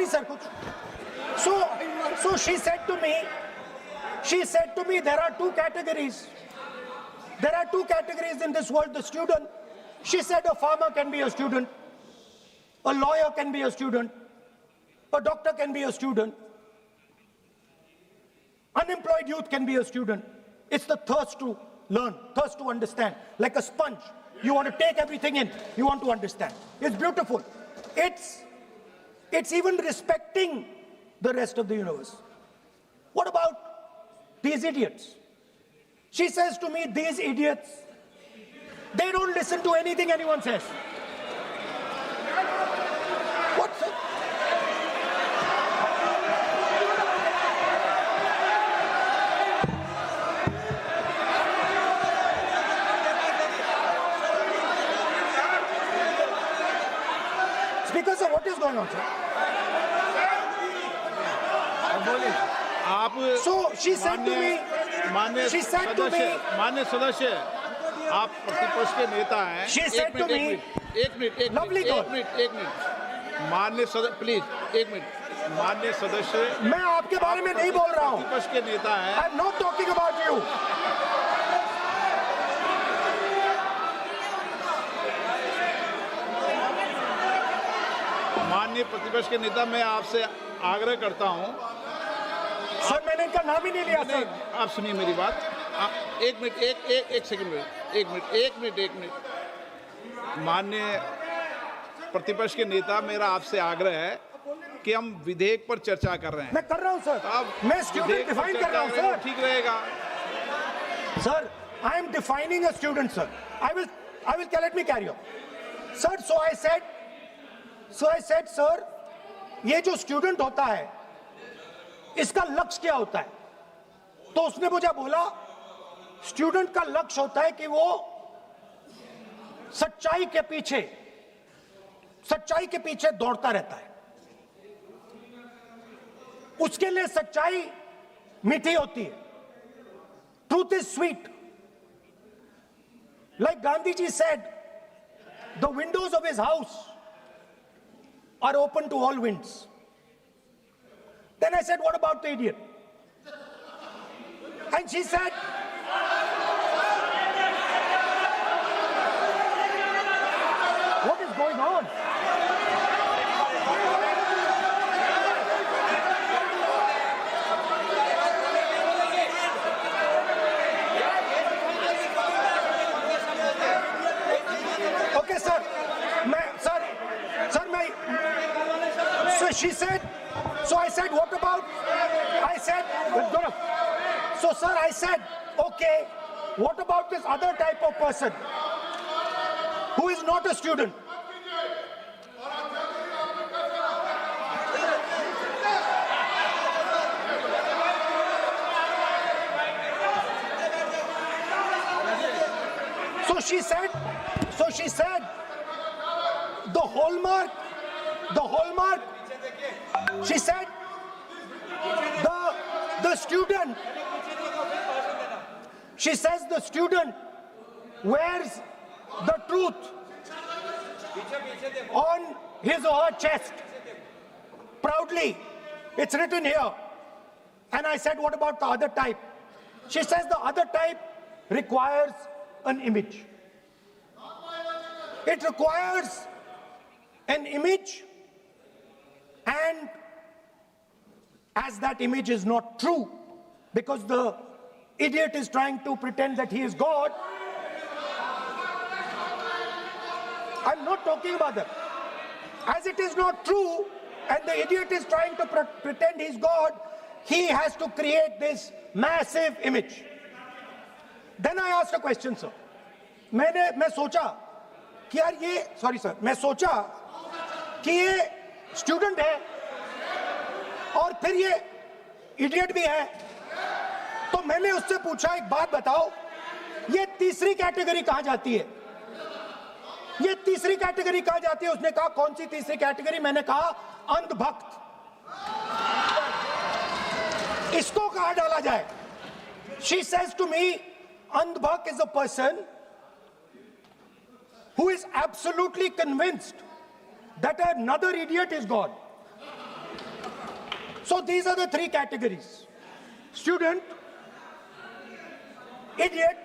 sir, so she said to me, there are two categories. There are two categories in this world, the student. She said a farmer can be a student, a lawyer can be a student, a doctor can be a student, unemployed youth can be a student. It's the thirst to learn, thirst to understand, like a sponge. You want to take everything in, you want to understand. It's beautiful. It's even respecting the rest of the universe. What about these idiots? She says to me, these idiots, they don't listen to anything anyone says. What's it? Speaker sir, what is going on, sir? So she said to me, मान्य सदस्य, आप प्रतिपक्ष के नेता हैं. She said to me, एक minute, मान्य सदस्य, प्लीज एक मिनट. मान्य सदस्य, मैं आपके बारे में नहीं बोल रहा हूँ. प्रतिपक्ष के नेता हैं. I'm not talking about you. माननीय प्रतिपक्ष के नेता, मैं आपसे आग्रह करता हूं. सर मैंने इनका नाम ही नहीं लिया सर. आप सुनिए मेरी बात. एक मिनट, एक सेकंड में, एक मिनट. माननीय प्रतिपक्ष के नेता, मेरा आपसे आग्रह है कि हम विधेयक पर चर्चा कर रहे हैं. मैं कर रहा हूं सर. मैं स्टूडेंट डिफाइन कर रहा हूं सर. ठीक रहेगा sir. I am defining a student, sir. I will let me carry on. Sir, so I said, sir, ये जो स्टूडेंट होता है, इसका लक्ष्य क्या होता है? तो उसने मुझे बोला, स्टूडेंट का लक्ष्य होता है कि वो सच्चाई के पीछे दौड़ता रहता है. उसके लिए सच्चाई मीठी होती है. Truth is sweet. Like Gandhiji said, the windows of his house are open to all winds. Then I said, what about the idiot? And she said, what is going on? Okay, sir. So she said, so I said, what about? I said, so sir, I said, okay, what about this other type of person who is not a student? So she said, the hallmark, she said, the student, she says the student wears the truth on his or her chest. Proudly, it's written here. And I said, what about the other type? She says the other type requires an image. It requires an image, and as that image is not true, because the idiot is trying to pretend that he is God. I'm not talking about that. As it is not true, and the idiot is trying to pretend he's God, he has to create this massive image. Then I asked a question, sir. मैं सोचा कि यार ये, sorry sir, मैं सोचा कि ये student है और फिर ये इडियट भी है. तो मैंने उससे पूछा, एक बात बताओ, ये तीसरी कैटेगरी कहां जाती है? ये तीसरी कैटेगरी कहां जाती है? उसने कहा, कौन सी तीसरी कैटेगरी? मैंने कहा, अंधभक्त. इसको कहां डाला जाए? She says to me, अंधभक्त is a person who is absolutely convinced that another idiot is God. So these are the three categories: student, idiot,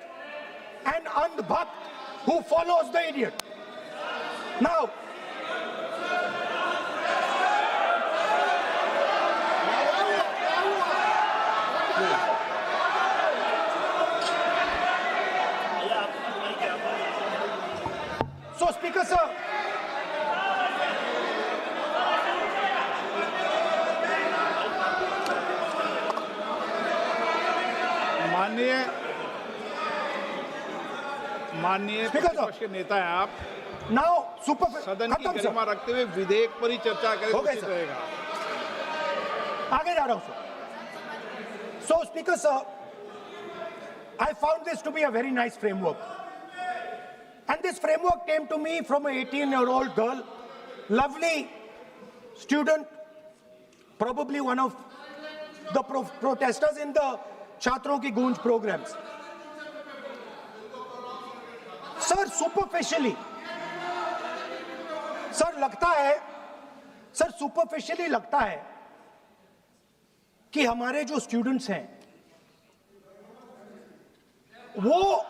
and andhbhakt who follows the idiot. Now, so Speaker sir, माननीय Speaker sir. प्रतिपक्ष के नेता हैं आप, now सदन की खत्म sir, गरिमा रखते हुए विधेयक पर ही चर्चा करें तो हो गए उचित सर। रहेगा। आगे जा रहा हूं sir. So Speaker sir, I found this to be a very nice framework. And this framework came to me from an 18-year-old girl, lovely student, probably one of the protesters in the Chhatron Ki Goonj programs. Sir, superficially, superficially लगता है कि हमारे जो students हैं वो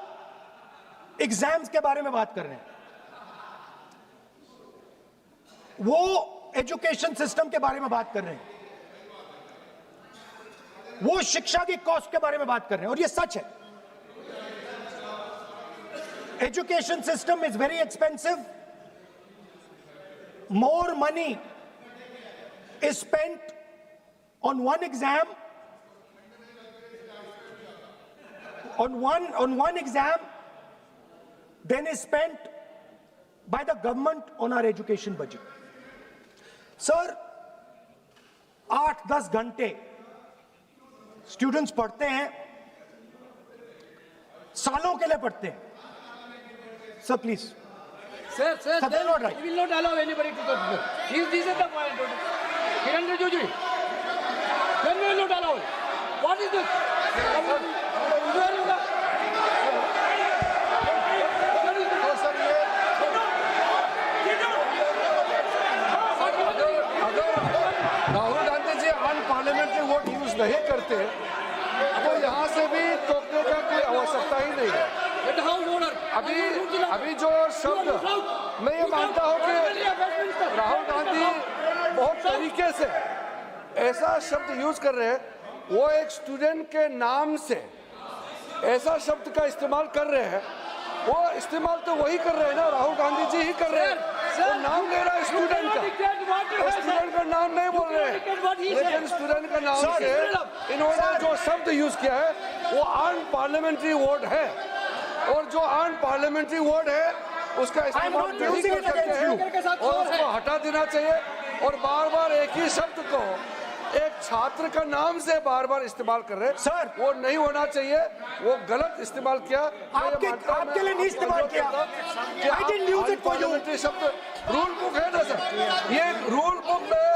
exams के बारे में बात कर रहे हैं, वो एजुकेशन सिस्टम के बारे में बात कर रहे हैं, वो शिक्षा की कॉस्ट के बारे में बात कर रहे हैं, और ये सच है. Education system is very expensive. More money is spent on one exam, on one exam than is spent by the government on our education budget. Sir, 8-10 घंटे स्टूडेंट्स पढ़ते हैं, सालों के लिए पढ़ते हैं. Sir, please. Sir, Sir, that's not right. we will not allow anybody to talk. This is the point. Kiran Rijiju, when we will not allow. What is this? Where is the? Rahul Gandhi ji unparliamentary word use नहीं करते तो यहाँ से भी टोकने का कोई आवश्यकता ही नहीं है. Let the house order. अभी जो शब्द मैं ये मानता हूँ कि राहुल गांधी बहुत तरीके से ऐसा शब्द यूज कर रहे हैं, वो एक स्टूडेंट के नाम से ऐसा शब्द का इस्तेमाल कर रहे हैं. वो इस्तेमाल तो वही कर रहे हैं ना, राहुल गांधी जी ही कर रहे हैं. वो नाम ले रहा है स्टूडेंट का, स्टूडेंट का नाम नहीं बोल रहे हैं, लेकिन स्टूडेंट का नाम से इन्होंने जो शब्द यूज किया है वो अनपार्लियामेंट्री वर्ड है, और जो अनपार्लियामेंट्री वर्ड है उसका इस्तेमाल नहीं कर सकते हैं और उसको हटा देना चाहिए. और बार बार एक ही शब्द को एक छात्र का नाम से बार बार इस्तेमाल कर रहे हैं. सर, वो नहीं होना चाहिए, वो गलत इस्तेमाल किया. आपके लिए नहीं इस्तेमाल किया. I didn't use it for you. शब्द रूल बुक है ना सर, ये रूल बुक में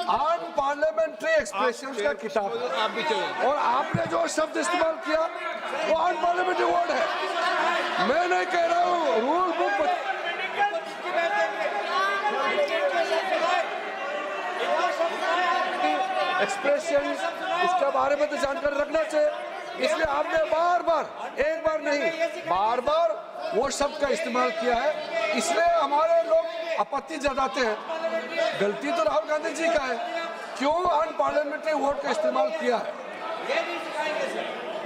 अनपार्लियामेंट्री एक्सप्रेशन का किताब है, आप भी चले. और आपने जो शब्द इस्तेमाल किया वो अनपार्लियामेंट्री वर्ड है. मैं नहीं कह रहा हूँ, रूल बुक एक्सप्रेशन इसके बारे में तो जानकारी रखना चाहिए. इसलिए आपने बार बार, एक बार नहीं बार बार वो शब्द का इस्तेमाल किया है, इसलिए हमारे लोग आपत्ति जताते हैं. गलती तो राहुल गांधी जी का है, क्यों अनपार्लियामेंट्री वर्ड का इस्तेमाल किया है.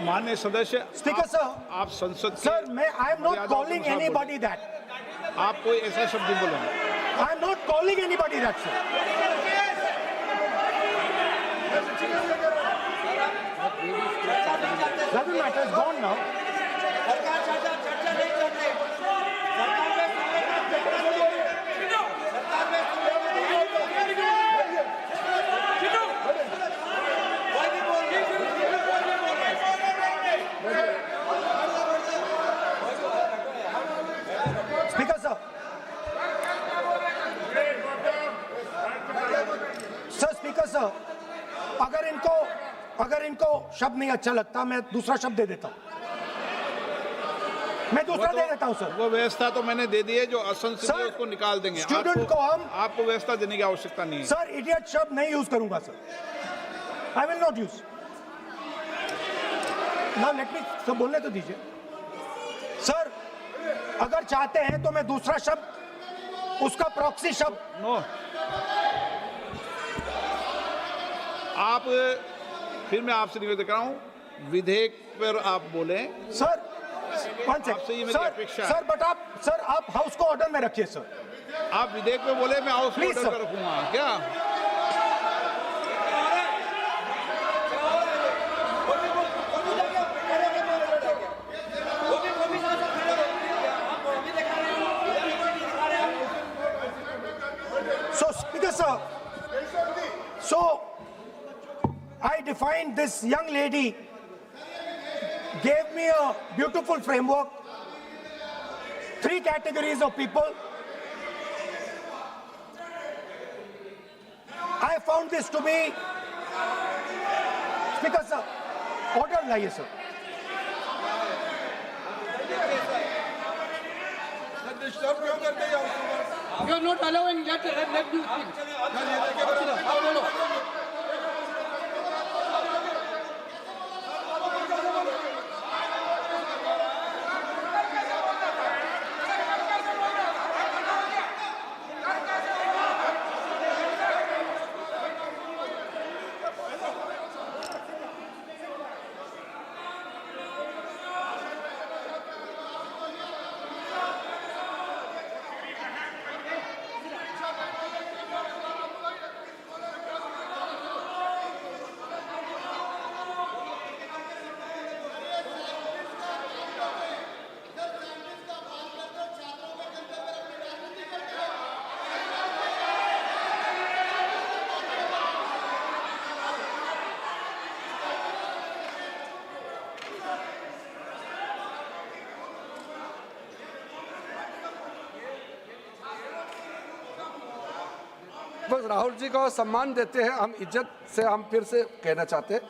माननीय सदस्य, Speaker sir, आप संसद sir, I am not मर्यादा calling के अनुसार anybody that. बोलें. आप कोई ऐसा शब्द नहीं बोलेंगे. I am not calling anybody that, sir. Doesn't matter, it's gone now. Speaker sir. Sir, Speaker sir, अगर इनको शब्द नहीं अच्छा लगता, मैं दूसरा शब्द दे देता हूं. मैं दूसरा दे देता हूं सर. वो व्यवस्था तो मैंने दे दी है, जो असंसदीय है उसको निकाल देंगे. स्टूडेंट को हम आपको व्यवस्था देने की आवश्यकता नहीं है. सर इडियट शब्द नहीं यूज करूंगा sir. I will not use. Now let me सब बोलने तो दीजिए. सर, अगर चाहते हैं तो मैं दूसरा शब्द, उसका प्रॉक्सी शब्द. नो, आप फिर मैं आपसे निवेदन कर रहा हूं, विधेयक पर आप बोले. सर, वन आपसे ये सेकंड. मेरी सर, अपेक्षा है. सर, बट आप हाउस को ऑर्डर में रखिए सर. आप विधेयक पे बोले, मैं हाउस Please, ऑर्डर sir. कर रखूंगा क्या? So, Speaker sir, so I defined this young lady, gave me a beautiful framework, 3 categories of people. I found this to be, Speaker sir, order लाइए sir. You are not allowing let you speak. No. बस राहुल जी को सम्मान देते हैं, हम इज्जत से हम फिर से कहना चाहते हैं,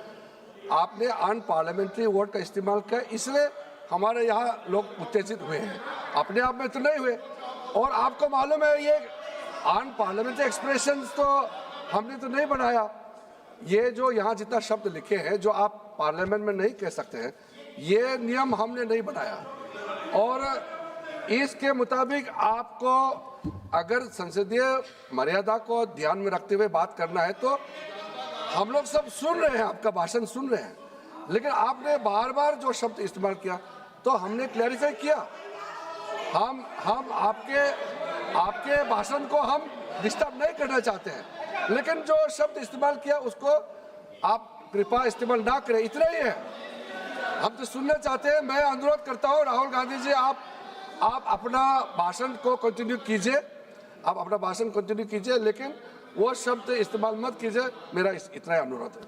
आपने अन पार्लियामेंट्री वर्ड का इस्तेमाल किया, इसलिए हमारे यहाँ लोग उत्तेजित हुए हैं, अपने आप में तो नहीं हुए. और आपको मालूम है ये अन पार्लियामेंट्री एक्सप्रेशंस तो हमने तो नहीं बनाया. ये जो यहाँ जितना शब्द लिखे हैं जो आप पार्लियामेंट में नहीं कह सकते हैं, ये नियम हमने नहीं बनाया. और इसके मुताबिक आपको अगर संसदीय मर्यादा को ध्यान में रखते हुए बात करना है तो हम लोग सब सुन रहे हैं, आपका भाषण सुन रहे हैं, लेकिन आपने बार बार जो शब्द इस्तेमाल किया तो हमने क्लैरिफाई किया. हम आपके भाषण को हम डिस्टर्ब नहीं करना चाहते हैं, लेकिन जो शब्द इस्तेमाल किया उसको आप कृपया इस्तेमाल ना करें, इतना ही है. हम तो सुनना चाहते हैं. मैं अनुरोध करता हूँ राहुल गांधी जी, आप अपना भाषण को कंटिन्यू कीजिए, आप अपना भाषण कंटिन्यू कीजिए, लेकिन वो शब्द इस्तेमाल मत कीजिए. मेरा इतना ही अनुरोध है.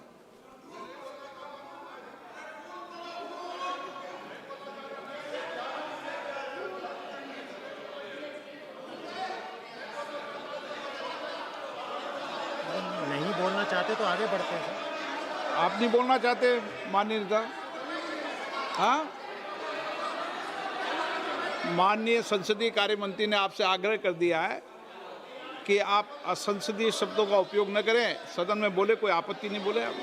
नहीं बोलना चाहते तो आगे बढ़ते हैं. आप नहीं बोलना चाहते माननीय नेता? हाँ, माननीय संसदीय कार्य मंत्री ने आपसे आग्रह कर दिया है कि आप असंसदीय शब्दों का उपयोग न करें, सदन में बोले, कोई आपत्ति नहीं बोले आप.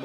बोल